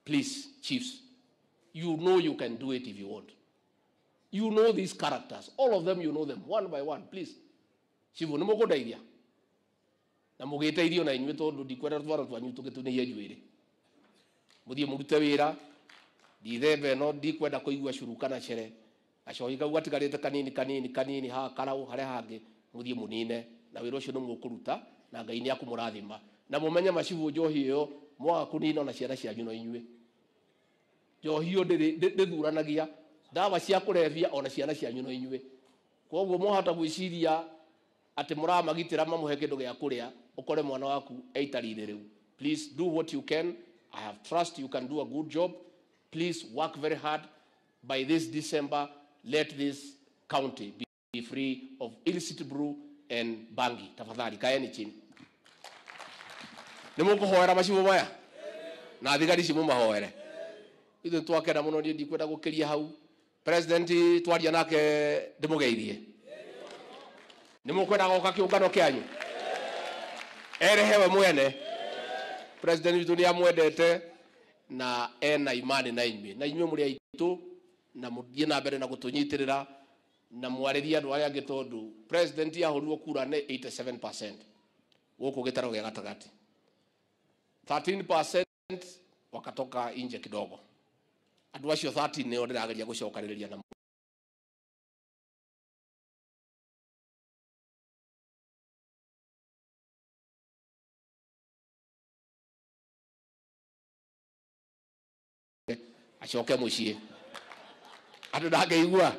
Please, chiefs, you know you can do it if you want. You know these characters. All of them, you know them, one by one. Please. Chifu, nimo koda idea. Na mugeta idio na inywe tondu ndikwenda twara twanyu tuketune yejuire. Muthie murute wira. Dithembe no ndikwenda kuigua curukana cere. Acoika gwatigarite kanini ha karau hare hangi muthie munine na wira ucio numukuruta na Ngai ni akumurathima. Na mumenye macibu njohi iyo mwaga kunina na ciana cianyu no inywe. Njohi iyo ndithuranagia ndawa cia kurevia ona ciana cianyu no inywe. Koguo mohata gwiciria ati muramagitira mamuhe kindu gia kuria ukore mwana waku eitarire riu. Please do what you can. I have trust you can do a good job. Please work very hard. By this December, let this county be free of illicit brew and bangi. Tafadhali kaeni chini. Nimukuhoera macibo maya na thigari cimu mahoere. Ithu twakena muno ni ndikwenda gukiria hau. President twaria nake ndimugeithie. Nimukwenda goka kiungano kianyu. Erehewe mwene. President witu ni amwendete na ena imani na inywe. Na inywe muri aitu na muthie na mbere na gutunyitirira na mwarithia andu aria ngitondu president yahorirwo kura ne 87%. Guku gitaro gia gatagati. 13% wakatoka nje kidogo. Andu acio 13 nio ndirageria gucokaniriria na acoke mucie. Andu ndangeigua